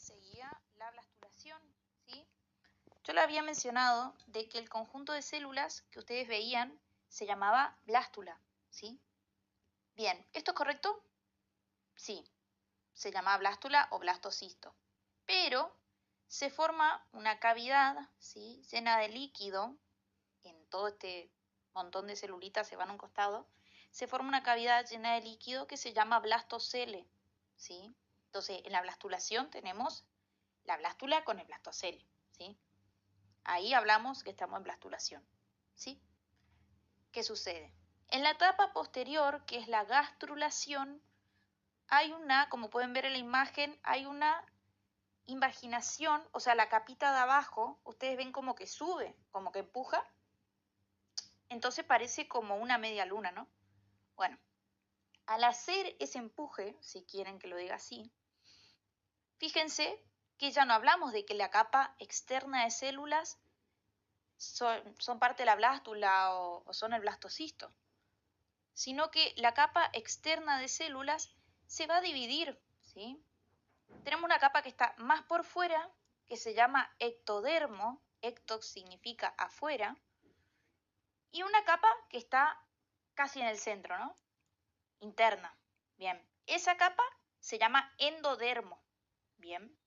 seguía la blastulación, ¿sí? Yo le había mencionado de que el conjunto de células que ustedes veían se llamaba blástula, ¿sí? Bien, ¿esto es correcto? Sí, se llama blástula o blastocisto. Pero se forma una cavidad, ¿sí?, llena de líquido. En todo este montón de celulitas se van a un costado. Se forma una cavidad llena de líquido que se llama blastocele, ¿sí? Entonces, en la blastulación tenemos la blástula con el blastocele, ¿sí? Ahí hablamos que estamos en blastulación, ¿sí? ¿Qué sucede? En la etapa posterior, que es la gastrulación, hay una, como pueden ver en la imagen, hay una invaginación, o sea, la capita de abajo, ustedes ven como que sube, como que empuja, entonces parece como una media luna, ¿no? Bueno, al hacer ese empuje, si quieren que lo diga así, fíjense que ya no hablamos de que la capa externa de células son parte de la blástula o son el blastocisto, sino que la capa externa de células se va a dividir, ¿sí? Tenemos una capa que está más por fuera, que se llama ectodermo, ecto significa afuera, y una capa que está casi en el centro, ¿no? Interna. Bien, esa capa se llama endodermo. Bien,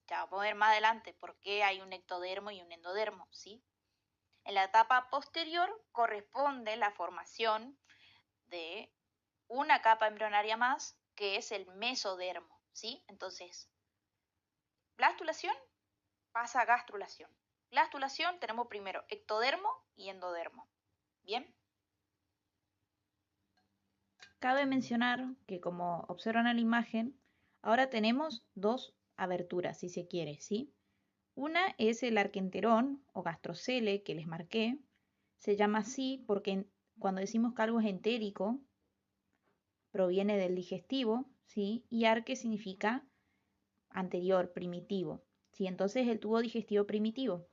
ya vamos a ver más adelante por qué hay un ectodermo y un endodermo, ¿sí? En la etapa posterior corresponde la formación de una capa embrionaria más, que es el mesodermo, ¿sí? Entonces, blastulación pasa a gastrulación. Blastulación tenemos primero ectodermo y endodermo. ¿Bien? Cabe mencionar que, como observan en la imagen, ahora tenemos dos aberturas, si se quiere, ¿sí? Una es el arquenterón o gastrocele que les marqué. Se llama así porque cuando decimos que algo es entérico, proviene del digestivo, ¿sí? Y arque significa anterior, primitivo, ¿sí? Entonces el tubo digestivo primitivo.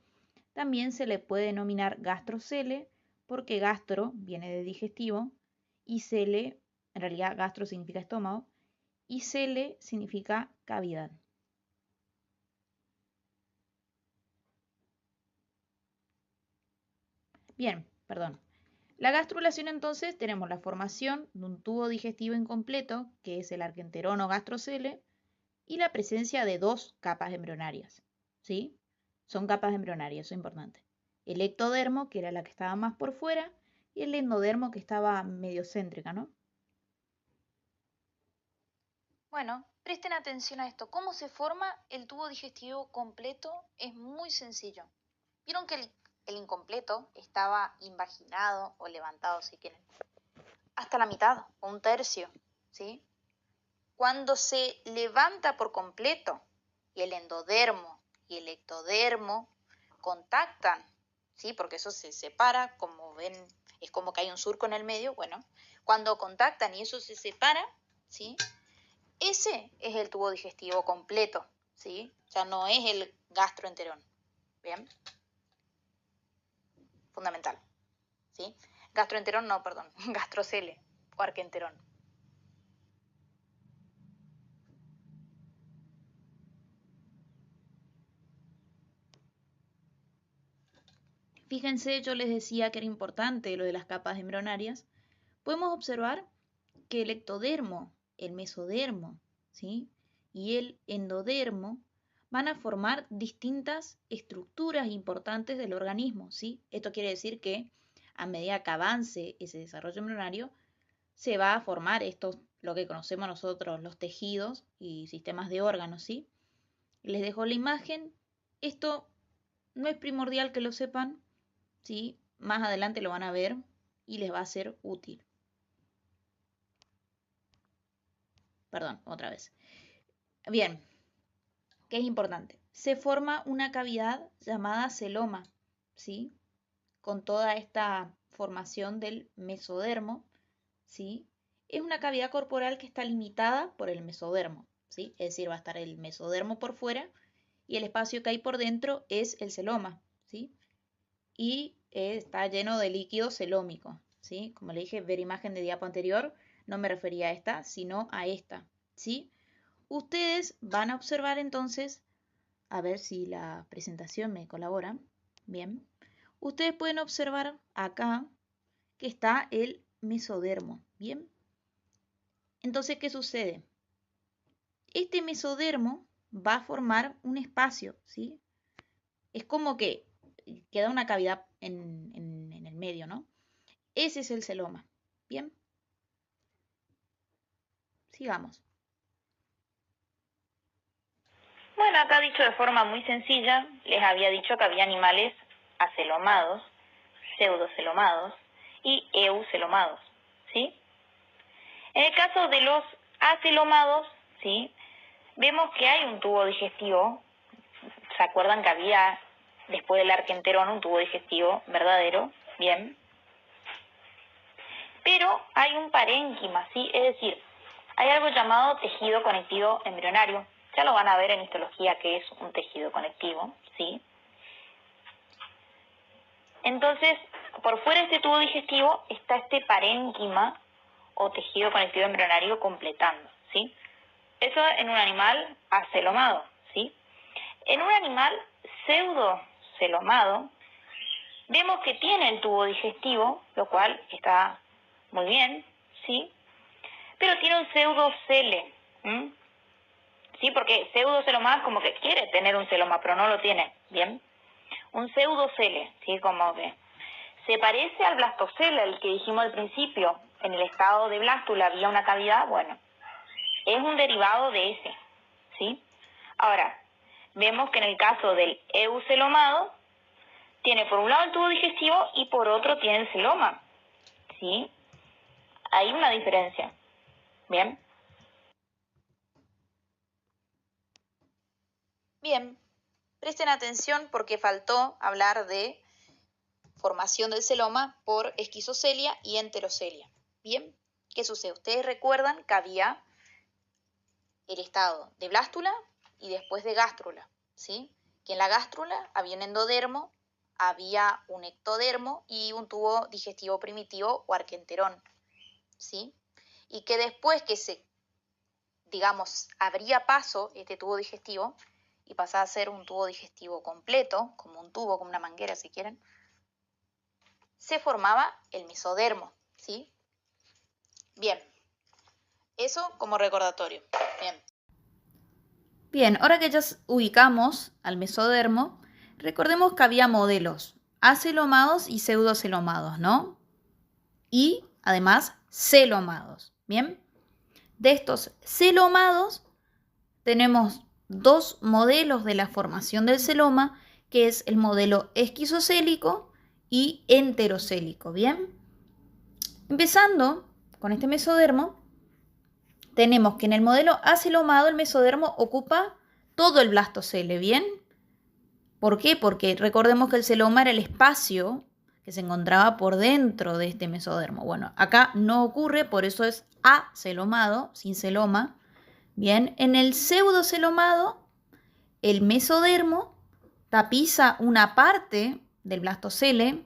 También se le puede denominar gastrocele porque gastro viene de digestivo y cele, en realidad gastro significa estómago, y cele significa cavidad. Bien, perdón. La gastrulación, entonces, tenemos la formación de un tubo digestivo incompleto, que es el arquenterón o gastrocele, y la presencia de dos capas embrionarias, ¿sí? Son capas embrionarias, eso es importante. El ectodermo, que era la que estaba más por fuera, y el endodermo, que estaba medio céntrica, ¿no? Bueno, presten atención a esto. ¿Cómo se forma el tubo digestivo completo? Es muy sencillo. Vieron que el incompleto estaba invaginado o levantado, si quieren, hasta la mitad o un tercio, ¿sí? Cuando se levanta por completo y el endodermo y el ectodermo contactan, ¿sí? Porque eso se separa, como ven, es como que hay un surco en el medio. Bueno, cuando contactan y eso se separa, ¿sí? Ese es el tubo digestivo completo, ¿sí? Ya no es el gastroenterón. ¿Bien? Fundamental, ¿sí? Gastroenterón no, perdón, gastrocele o arquenterón. Fíjense, yo les decía que era importante lo de las capas embrionarias. Podemos observar que el ectodermo, el mesodermo, ¿sí?, y el endodermo van a formar distintas estructuras importantes del organismo, ¿sí? Esto quiere decir que a medida que avance ese desarrollo embrionario, se va a formar esto, lo que conocemos nosotros, los tejidos y sistemas de órganos, ¿sí? Les dejo la imagen. Esto no es primordial que lo sepan, ¿sí? Más adelante lo van a ver y les va a ser útil. Perdón, otra vez. Bien, ¿qué es importante? Se forma una cavidad llamada celoma, ¿sí? Con toda esta formación del mesodermo, ¿sí? Es una cavidad corporal que está limitada por el mesodermo, ¿sí? Es decir, va a estar el mesodermo por fuera y el espacio que hay por dentro es el celoma, ¿sí? Y está lleno de líquido celómico, ¿sí? Como le dije, ver imagen de diapo anterior, no me refería a esta, sino a esta, ¿sí? Ustedes van a observar entonces a ver si la presentación me colabora. Bien. Ustedes pueden observar acá que está el mesodermo. Bien. Entonces, ¿qué sucede? Este mesodermo va a formar un espacio, ¿sí? Es como que queda una cavidad en el medio, ¿no? Ese es el celoma. Bien. Sigamos. Bueno, acá dicho de forma muy sencilla, les había dicho que había animales acelomados, pseudocelomados y eucelomados, ¿sí? En el caso de los acelomados, ¿sí? Vemos que hay un tubo digestivo. ¿Se acuerdan que había, después del arquenterón, un tubo digestivo verdadero? Bien. Pero hay un parénquima, ¿sí? Es decir, hay algo llamado tejido conectivo embrionario. Ya lo van a ver en histología que es un tejido conectivo, ¿sí? Entonces, por fuera de este tubo digestivo está este parénquima o tejido conectivo embrionario completando, ¿sí? Eso en un animal acelomado, ¿sí? En un animal pseudocelomado, vemos que tiene el tubo digestivo, lo cual está muy bien, ¿sí? Pero tiene un pseudocele, ¿sí? Porque pseudocelomado es como que quiere tener un celoma, pero no lo tiene, ¿bien? Un pseudocele, ¿sí? Como que se parece al blastocele, el que dijimos al principio. En el estado de blástula había una cavidad, bueno, es un derivado de ese, ¿sí? Ahora, vemos que en el caso del eucelomado, tiene por un lado el tubo digestivo y por otro tiene el celoma, ¿sí? Hay una diferencia, ¿bien? Bien, presten atención porque faltó hablar de formación del celoma por esquizocelia y enterocelia. Bien, ¿qué sucede? Ustedes recuerdan que había el estado de blástula y después de gástrula, ¿sí? Que en la gástrula había un endodermo, había un ectodermo y un tubo digestivo primitivo o arquenterón, ¿sí? Y que después que se, digamos, abría paso este tubo digestivo y pasaba a ser un tubo digestivo completo, como un tubo, como una manguera si quieren, se formaba el mesodermo, ¿sí? Bien, eso como recordatorio. Bien. Bien, ahora que ya ubicamos al mesodermo, recordemos que había modelos acelomados y pseudocelomados, ¿no? Y además celomados, ¿bien? De estos celomados tenemos dos modelos de la formación del celoma, que es el modelo esquizocélico y enterocélico, ¿bien? Empezando con este mesodermo, tenemos que en el modelo acelomado el mesodermo ocupa todo el blastocele, ¿bien? ¿Por qué? Porque recordemos que el celoma era el espacio que se encontraba por dentro de este mesodermo. Bueno, acá no ocurre, por eso es acelomado, sin celoma. Bien, en el pseudocelomado, el mesodermo tapiza una parte del blastocele,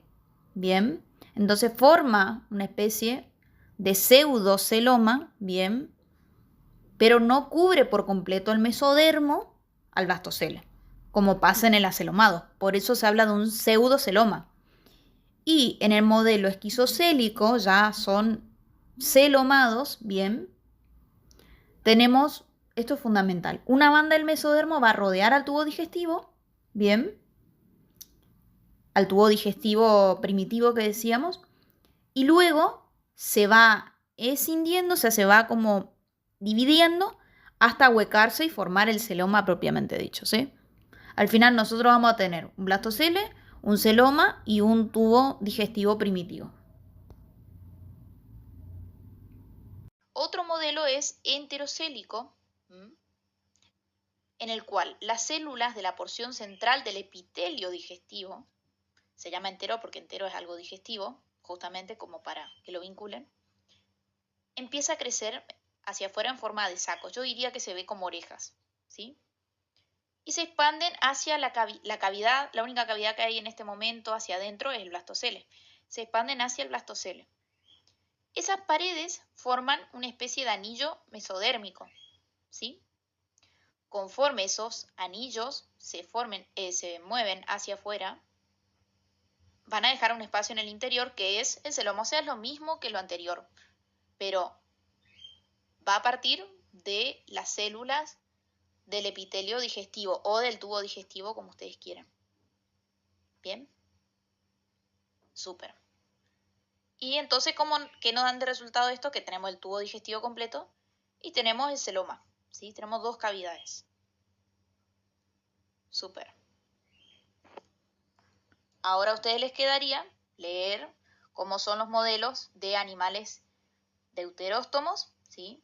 bien, entonces forma una especie de pseudoceloma, bien, pero no cubre por completo el mesodermo al blastocele, como pasa en el acelomado. Por eso se habla de un pseudoceloma. Y en el modelo esquizocélico, ya son celomados, bien, tenemos, esto es fundamental, una banda del mesodermo va a rodear al tubo digestivo, bien, al tubo digestivo primitivo que decíamos, y luego se va escindiendo, o sea, se va como dividiendo hasta huecarse y formar el celoma propiamente dicho, ¿sí? Al final nosotros vamos a tener un blastocele, un celoma y un tubo digestivo primitivo. Otro modelo es enterocélico, en el cual las células de la porción central del epitelio digestivo, se llama entero porque entero es algo digestivo, justamente como para que lo vinculen, empieza a crecer hacia afuera en forma de sacos. Yo diría que se ve como orejas, ¿sí? Y se expanden hacia la cavidad, la única cavidad que hay en este momento hacia adentro es el blastocele. Se expanden hacia el blastocele. Esas paredes forman una especie de anillo mesodérmico, ¿sí? conforme esos anillos se mueven hacia afuera, van a dejar un espacio en el interior que es el celoma. O sea, es lo mismo que lo anterior, pero va a partir de las células del epitelio digestivo o del tubo digestivo, como ustedes quieran. ¿Bien? Súper. Y entonces, ¿qué nos dan de resultado esto? Que tenemos el tubo digestivo completo y tenemos el celoma, ¿sí? Tenemos dos cavidades. Súper. Ahora a ustedes les quedaría leer cómo son los modelos de animales deuteróstomos, ¿sí?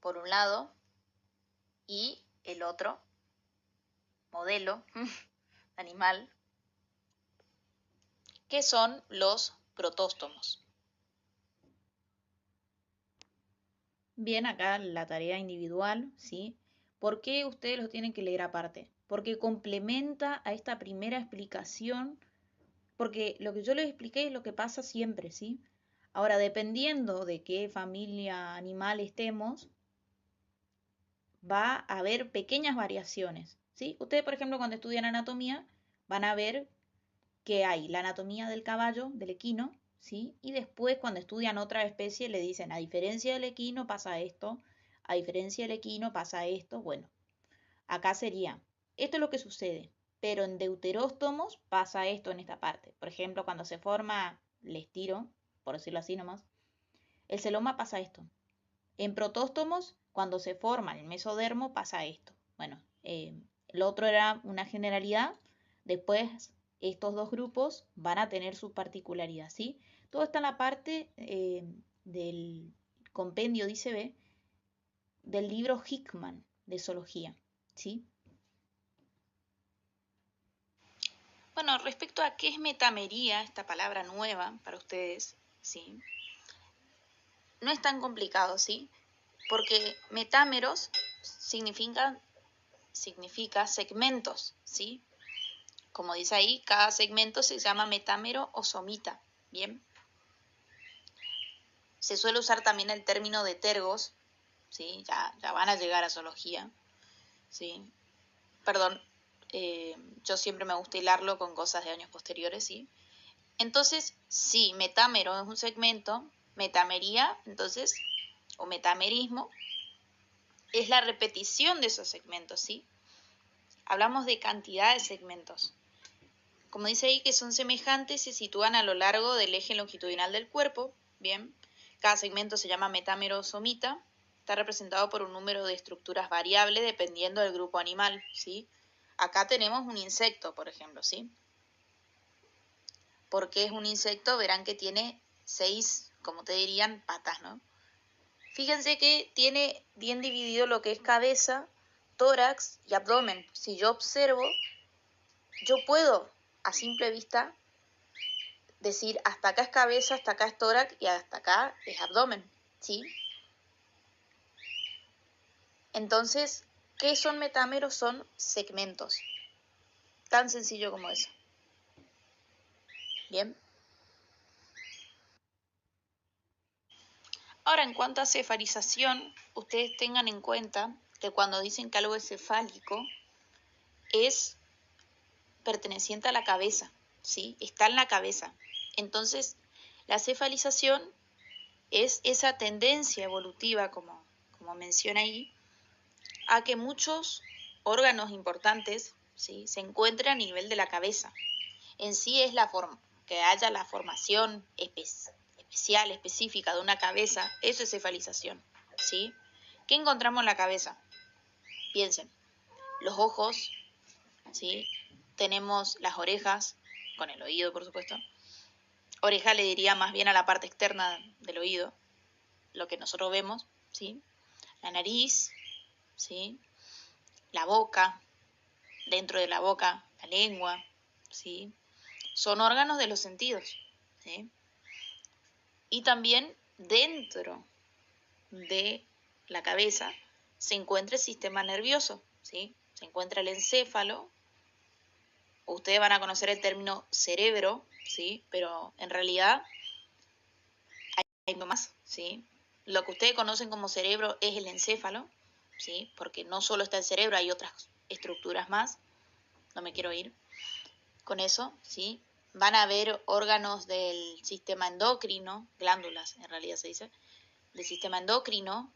Por un lado, y el otro modelo animal, que son los protóstomos. Bien, acá la tarea individual, ¿sí? ¿Por qué ustedes lo tienen que leer aparte? Porque complementa a esta primera explicación, porque lo que yo les expliqué es lo que pasa siempre, ¿sí? Ahora, dependiendo de qué familia animal estemos, va a haber pequeñas variaciones, ¿sí? Ustedes, por ejemplo, cuando estudian anatomía, van a ver que hay la anatomía del caballo, del equino, ¿sí? Y después cuando estudian otra especie le dicen, a diferencia del equino pasa esto, a diferencia del equino pasa esto. Bueno, acá sería, esto es lo que sucede, pero en deuteróstomos pasa esto en esta parte. Por ejemplo, cuando se forma, les tiro, por decirlo así nomás, el celoma pasa esto. En protóstomos, cuando se forma el mesodermo, pasa esto. Bueno, lo otro era una generalidad. Después, estos dos grupos van a tener su particularidad, ¿sí? Todo está en la parte del compendio, dice B, del libro Hickman de zoología, ¿sí? Bueno, respecto a qué es metamería, esta palabra nueva para ustedes, ¿sí? No es tan complicado, ¿sí? Porque metámeros significa segmentos, ¿sí? Como dice ahí, cada segmento se llama metámero o somita, ¿bien? Se suele usar también el término de tergos, ¿sí? Ya van a llegar a zoología, ¿sí? Perdón, yo siempre me gusta hilarlo con cosas de años posteriores, ¿sí? Entonces, sí, metámero es un segmento, metamería, entonces, o metamerismo, es la repetición de esos segmentos, ¿sí? Hablamos de cantidad de segmentos. Como dice ahí, que son semejantes, se sitúan a lo largo del eje longitudinal del cuerpo, ¿bien? Cada segmento se llama metámero o somita, está representado por un número de estructuras variable dependiendo del grupo animal, ¿sí? Acá tenemos un insecto, por ejemplo, ¿sí? Porque es un insecto, verán que tiene 6, como te dirían, patas, ¿no? Fíjense que tiene bien dividido lo que es cabeza, tórax y abdomen. Si yo observo, yo puedo a simple vista decir hasta acá es cabeza, hasta acá es tórax y hasta acá es abdomen, ¿sí? Entonces, ¿qué son metámeros? Son segmentos. Tan sencillo como eso. Bien. Ahora, en cuanto a cefalización, ustedes tengan en cuenta que cuando dicen que algo es cefálico, es perteneciente a la cabeza, ¿sí? Está en la cabeza. Entonces, la cefalización es esa tendencia evolutiva, como menciona ahí, a que muchos órganos importantes, ¿sí? Se encuentren a nivel de la cabeza. En sí es que haya la formación especial, específica de una cabeza, eso es cefalización, ¿sí? ¿Qué encontramos en la cabeza? Piensen, los ojos, ¿sí? Tenemos las orejas, con el oído, por supuesto. Oreja le diría más bien a la parte externa del oído, lo que nosotros vemos, ¿sí? La nariz, ¿sí? La boca, dentro de la boca, la lengua, ¿sí? Son órganos de los sentidos, ¿sí? Y también dentro de la cabeza se encuentra el sistema nervioso, ¿sí? Se encuentra el encéfalo. Ustedes van a conocer el término cerebro, ¿sí? Pero en realidad hay más, ¿sí? Lo que ustedes conocen como cerebro es el encéfalo, ¿sí? Porque no solo está el cerebro, hay otras estructuras más. No me quiero ir con eso, ¿sí? Van a haber órganos del sistema endocrino, glándulas en realidad se dice, del sistema endocrino.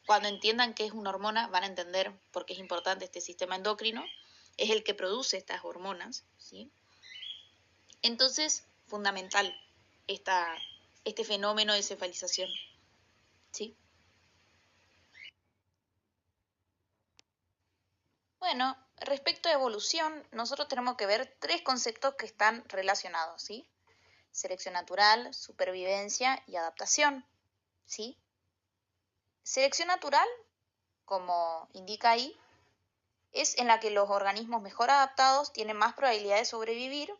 Cuando entiendan qué es una hormona, van a entender por qué es importante este sistema endocrino. Es el que produce estas hormonas, ¿sí? Entonces, fundamental este fenómeno de cefalización, ¿sí? Bueno, respecto a evolución, nosotros tenemos que ver 3 conceptos que están relacionados, ¿sí? Selección natural, supervivencia y adaptación, ¿sí? Selección natural, como indica ahí, es en la que los organismos mejor adaptados tienen más probabilidad de sobrevivir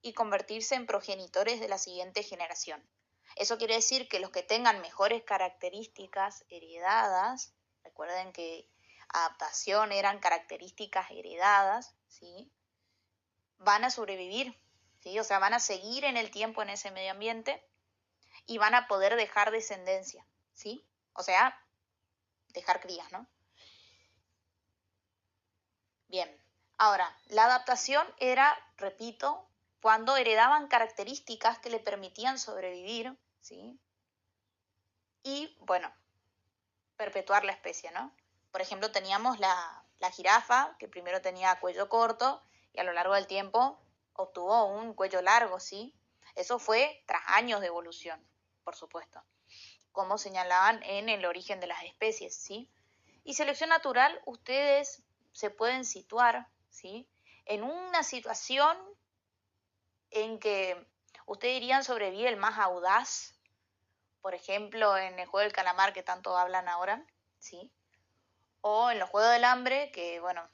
y convertirse en progenitores de la siguiente generación. Eso quiere decir que los que tengan mejores características heredadas, recuerden que adaptación eran características heredadas, ¿sí? Van a sobrevivir, ¿sí? O sea, van a seguir en el tiempo en ese medio ambiente y van a poder dejar descendencia, ¿sí? O sea, dejar crías, ¿no? Bien, ahora, la adaptación era, repito, cuando heredaban características que le permitían sobrevivir, ¿sí? Y, bueno, perpetuar la especie, ¿no? Por ejemplo, teníamos la jirafa, que primero tenía cuello corto y a lo largo del tiempo obtuvo un cuello largo, ¿sí? Eso fue tras años de evolución, por supuesto, como señalaban en el origen de las especies, ¿sí? Y selección natural, ustedes se pueden situar, ¿sí? En una situación en que ustedes dirían sobrevive el más audaz, por ejemplo, en el juego del calamar que tanto hablan ahora, ¿sí? O en los Juegos del Hambre, que bueno,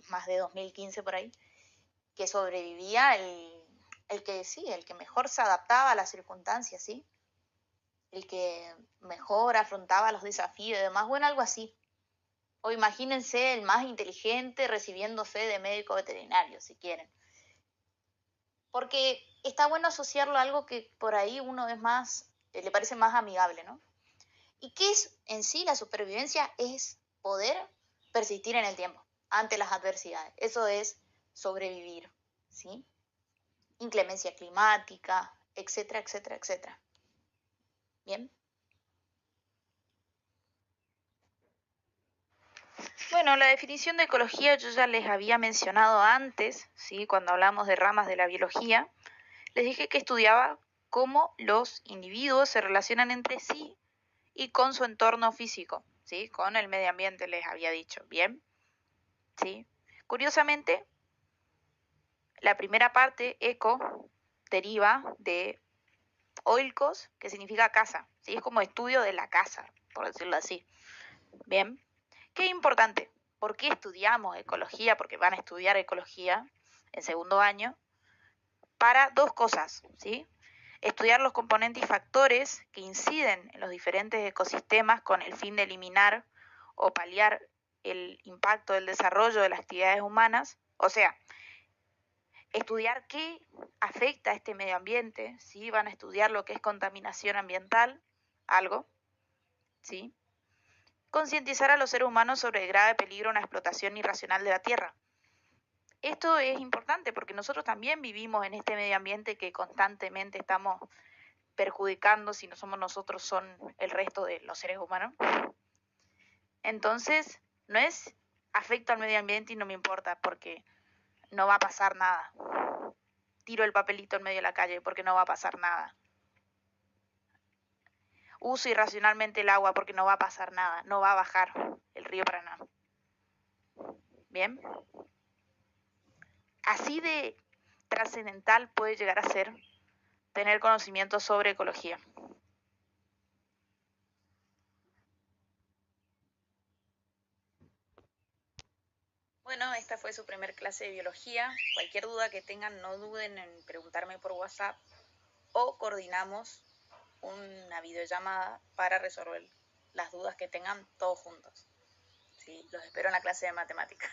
más de 2015 por ahí, que sobrevivía el que sí, el que mejor se adaptaba a las circunstancias, ¿sí? El que mejor afrontaba los desafíos y demás, bueno, algo así. O imagínense el más inteligente recibiéndose de médico veterinario, si quieren. Porque está bueno asociarlo a algo que por ahí uno es más, le parece más amigable, ¿no? ¿Y qué es en sí la supervivencia? Es poder persistir en el tiempo ante las adversidades. Eso es sobrevivir, ¿sí? Inclemencia climática, etcétera, etcétera, etcétera. Bien. Bueno, la definición de ecología yo ya les había mencionado antes, ¿sí? Cuando hablamos de ramas de la biología, les dije que estudiaba cómo los individuos se relacionan entre sí y con su entorno físico, ¿sí? Con el medio ambiente les había dicho, ¿bien? ¿Sí? Curiosamente, la primera parte, eco, deriva de oikos, que significa casa, ¿sí? Es como estudio de la casa, por decirlo así. Bien, qué importante. ¿Por qué estudiamos ecología? Porque van a estudiar ecología en segundo año para 2 cosas, ¿sí? Estudiar los componentes y factores que inciden en los diferentes ecosistemas con el fin de eliminar o paliar el impacto del desarrollo de las actividades humanas, o sea, estudiar qué afecta a este medio ambiente, ¿sí? Van a estudiar lo que es contaminación ambiental, algo, ¿sí? Concientizar a los seres humanos sobre el grave peligro de una explotación irracional de la tierra. Esto es importante porque nosotros también vivimos en este medio ambiente que constantemente estamos perjudicando, si no somos nosotros, son el resto de los seres humanos. Entonces, no es afecto al medio ambiente y no me importa porque no va a pasar nada. Tiro el papelito en medio de la calle porque no va a pasar nada. Uso irracionalmente el agua porque no va a pasar nada, no va a bajar el río Paraná. Bien. Así de trascendental puede llegar a ser tener conocimiento sobre ecología. Bueno, esta fue su primer clase de biología. Cualquier duda que tengan, no duden en preguntarme por WhatsApp o coordinamos una videollamada para resolver las dudas que tengan todos juntos. Sí, los espero en la clase de matemáticas.